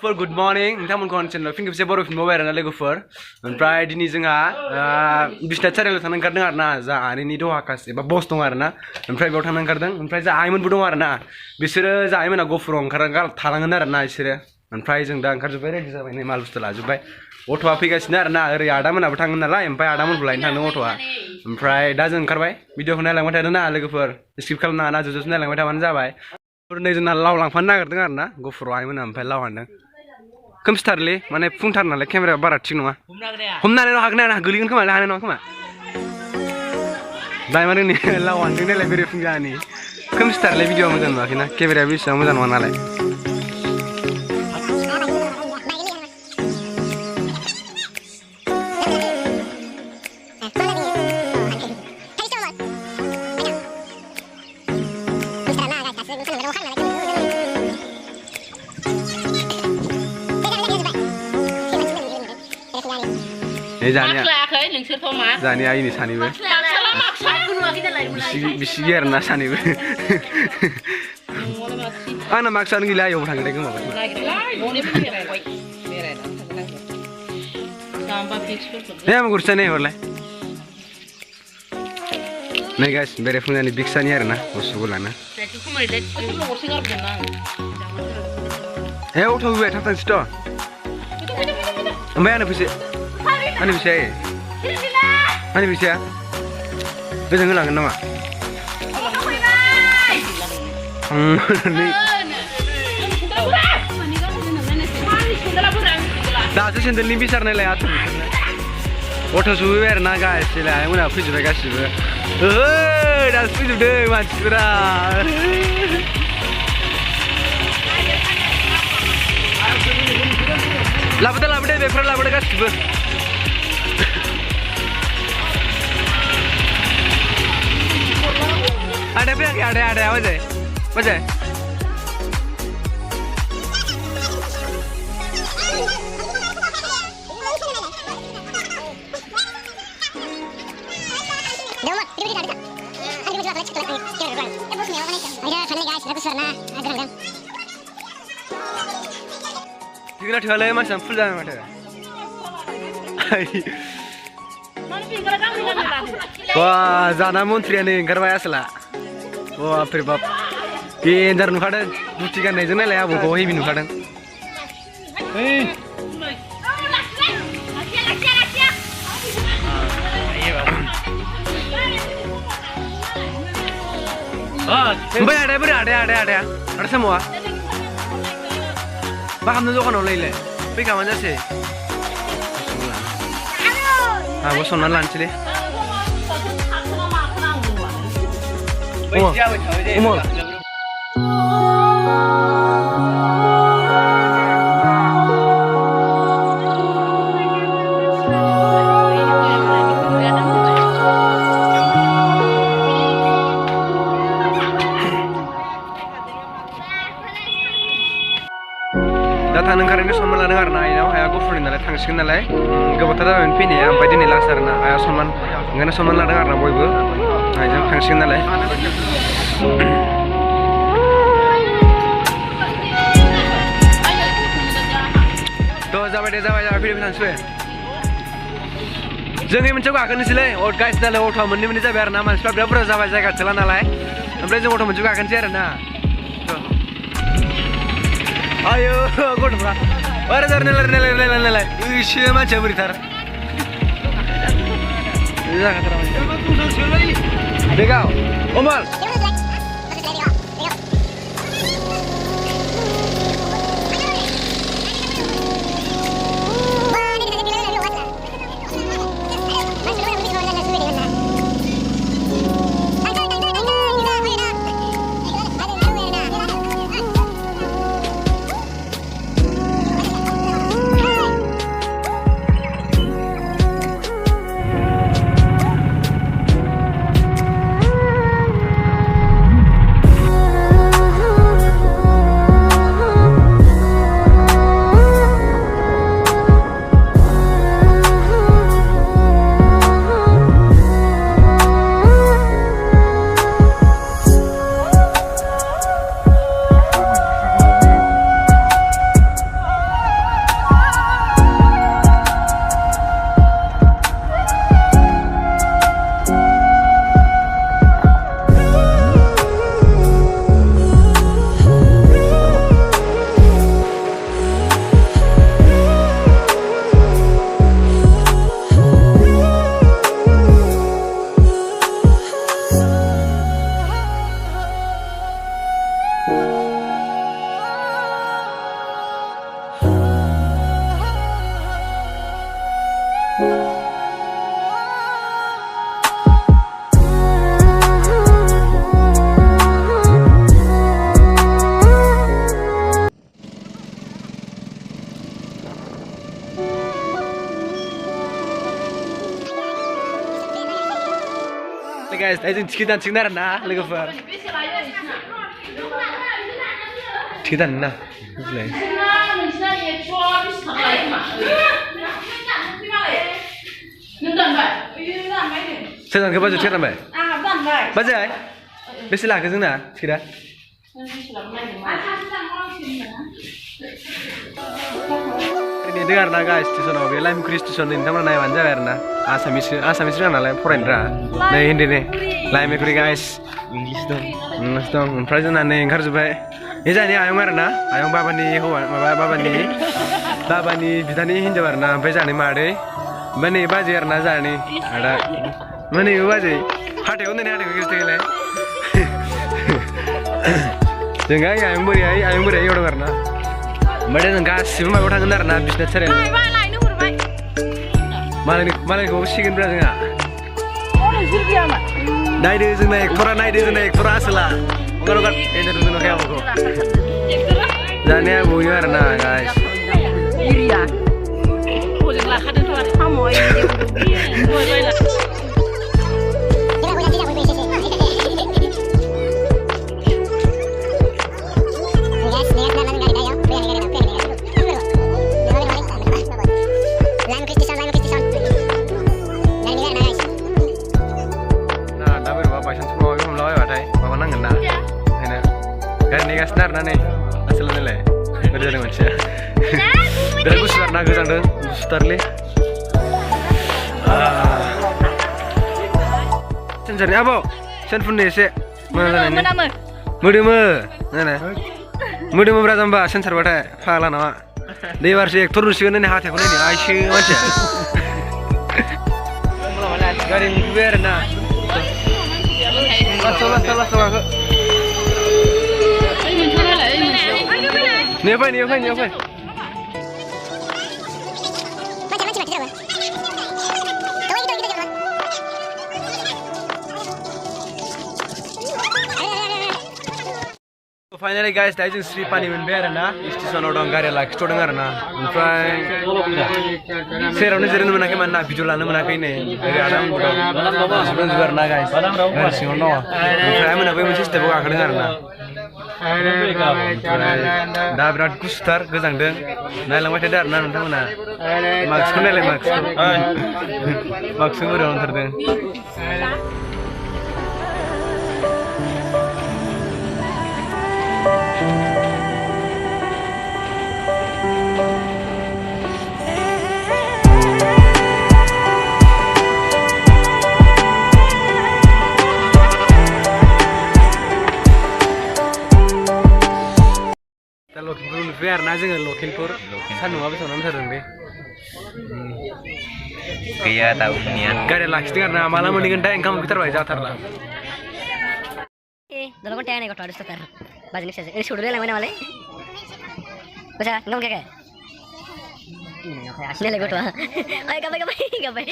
For good morning, नोंथांमोनखौ आं चेनेलाव फिन खेबसे बर' फिल्माव बायराना लोगोफोर ओमफ्राय दिनै जोंहा बिसनाथ सारियालियाव थांनो ओंखारदों आरोना जा आनैनि दहा कास एबा बस दं आरोना ओमफ्राय बेयाव थांनो ओंखारदों ओमफ्राय जा आइमोनबो दं आरोना बिसोरो जा आइमोना गहपुराव थालांगोन आरोना बिसोरो ओमफ्राय जों दा ओंखारजोब्बाय रेडि जाबाय नै माल बुस्थु लाजोब्बाय अट'आ फैगासिनो आरोना ओरै आदामोनाबो थांगोन नालाय ओमफ्राय आदामोनखौ लायनो थांदों अट'आ ओमफ्राय दा जों ओंखारबाय भिडिअखौ नायलांबाय थादों ना लोगोफोर स्किप खालामनाङा ना जोबजासिम नायलांबाय थाबानो जाबाय नै जोंना लाव लांफानो नागिरदों आरोना गहपुराव आइमोना ओमफ्राय लाव हानदों खोमसिथारलै माने फुंथार नालाय केमेराया बारा थिग नङा हमनानै हागोन ना गोलैगोन खोमा हानाय नङा खोमा दाय माने लाव हानदों नालाय बेरे फुंजानि खोमसिथारलै भिडिअआ मोजां नुवाखैना केमेराया बेसेबां मोजां नङा नालाय जानिया ini सानैबो बिसिगि आरोना सानैबो आंना मार्क्सआनो गैला आयौ थांदों गोमाबाय आं गुरसा नै हरलाय नै गाइस बेरे फुंजानि बिक्सानि आरोना रसगुल्लाना अट' होबाय थाब थांसैथ' ओमफ्राय आंनो फैसा आंनि फैसाया आंनि फैसाया बेजों होलांगोन नामा दासो सेन्देलनि बिसारनायलाय आथुर अट' सफैबाय आरोना गासिलाय आइमोनहा फैजोब्बाय गासिबो दासो फैजोबदों मानसिफोरा लाबोदो बेफोर लाबोदो गासिबो ada aja Tiga dah macam full dah macam. Wah, zana menteri ni kerja asla. Wah, perbab. Kinder nukadang, buktikan aja nih lah, buku ini nukadang. Mbak ada semua. Bahkan tu kan oleh le, pergi kawan aja sih. Bos sonan lanci le. Umur. Datang nengkarin itu sama lah karena ini ayah aku friend nalar tangsikin nalar, kebetulan ada pin ya, sampai di nilasar na ayah soman, nggak soman lah karena boy bu, ayah tangsikin nalar. Tuh, jawab, film transfer. Jangan mencoba akan sih, or guys nalar auto mending jawab biar nama sebab berapa jawab saya kat jalan nalar, sampai jangan auto mencoba akan sih na. Ayo, good bro. Where are nela. Ishi macam beritar. Iya kata ramai. Begau, Omal. guys, I think kita cina na, lagi far. Kita na, boleh. Sekarang ke baju kita mbak? Baju ay? Besilah ke sana, kita. Ini dengar na guys, station apa? Lime Creek station ini teman naik manja karena Asamis kan naik foreign ra. Nah Hindi nih, Lime Creek guys. English dong. Present ane ingkar juga. Ini jadi ayam karena ayam bapa nih bidani hinja karena sampai jadi made. Bani baji karena jadi ada. Bani baji. Hati udah nih hati kita le. Jangan ayam buri orang karena. Mada nggak sih, cuma orang ngendar na bisnis cari. Malah kau sih kan berarti nggak? Naik pura asla. Bukan, ini dulu kayak apa? Jadi ya bu karena guys. Iya. Bolehlah kadang tuh ada kamu ini bolehlah. Senar nane, asal nilai, kerja dengan siapa? Dari aku senar naga sandeng, starle. Sensor ni apa? Sensor ni se, mana ni? Muda berapa tambah sensor berapa? Faham nama? Dewar sih, turun sih ni hati aku ni, aisyah macam. Garing berna. Salah. Ni apa? Finally guys, dajeng Sri Pani menbear na, station orang gari lagi, student na. Saya orang ni mana keman na, bijulan mana kini. Dari adam student juga na guys. Gari sih ono. Saya mana boleh mesti step buka kedengar na. Dah berat kustar gezang deng. Naik lama tidak na nonton mana. Maksud ni le maksud. Maksud mana nonton deng. Lokilpur fair na jangan Lokilpur sanu apa sanu namanya deh. Kaya tahu nian. Gak ada lagi dengar nama malam mendingan dah engkau kita terbaik jatuh lah. Dalam konten ini kau harus setar. Bajunya sih. Ini sudah lama mana malay? Baca, engkau kaya? Ini lagi tuh. Ayo kapai.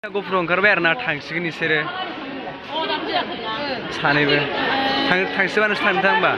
Aku pulang kerja na tangsi ni sere. Sana be. Tangsi mana tang ba?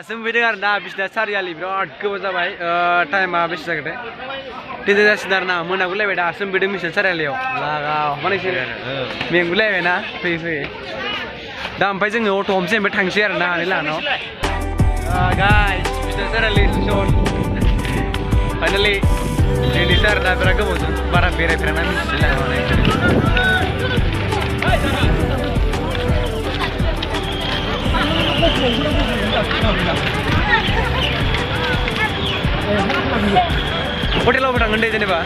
Sembilan karena bisnis cari ali berat kebaca bayi time habis sakit. Tidak sedar na mana gula beda sembilan bisnis cari ali laga mana sih? Minggu le bena free. Dah sampai jeng auto homesen betang share na ni lah no. Guys bisnis cari ali show. Finally ini share dah beragam musuh barang beres pernah misalnya mana itu. Hotel apa orang gendai jenis apa?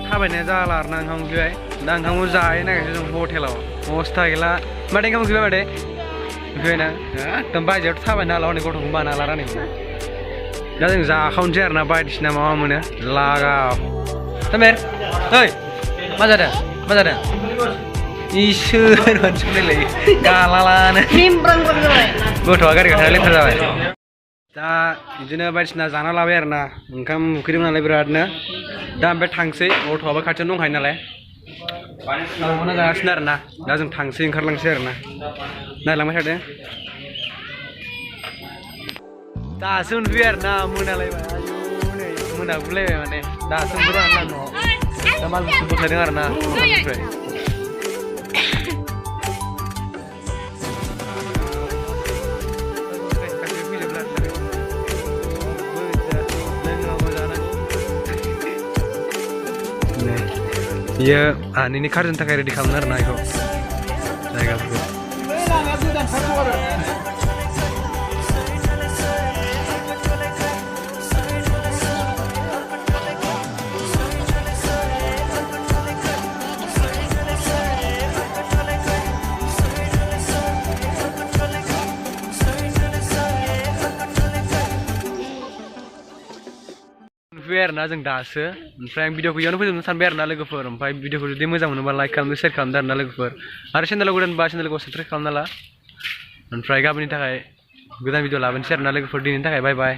Kapan ni jalan nang hong jual, दा ओंखामखौ जाहैनो नागिरदों जों हटेलाव अबस्था गैला माथो ओंखाम उखैबाय माथो उखैबायना एकदम बायजोआव थाबायनो हाला हनै गथ'खौ बानो हाला रानिखौ दा जों जाखावनोसै आरोना बायदिसिना माबा मोनो लागाव थामेर ओइ मा जादों इसोर मानसिफोरलाय गालालानो गथ'आ गारि गाखोना लेथ्रा जाबाय दा बिदिनो बायदिसिना जाना लाबाय आरोना ओंखाम उखैदोंमोन नालाय बिरादनो दा ओमफ्राय थांसै गथ'आबो खाथियावनो दंखायो नालाय गावखौनो जागासिनो आरोना दा जों थांसै ओंखारलांसै आरोना नायलांबाय थादों दासो उन्दुबाय आरोना मोनालायबाय आयौ नै मोनागुलायबाय माने दासो उन्दुबाय आरोना न'आव दा माल बुस्थु बोखायदों आरोना न'निफ्राय Iya, ini kardan tak kayak di kamar nah itu. Saya gak आरोना जों दासो ओमफ्राय आं भिडिअखौ इयावनो फोजोबनो सानबाय आरोना लोगोफोर ओमफ्राय भिडिअखौ जुदि मोजां मोनोबा लाइक खालामदो शेयार खालामदो आरोना लोगोफोर आरो चेनेलाव गोदानबा चेनेलखौ साबसक्राइब खालामना ला ओमफ्राय गाबोननि थाखाय गोदान भिडिअ लाबोनोसै आरोना लोगोफोर दिनैनि थाखाय बाय बाय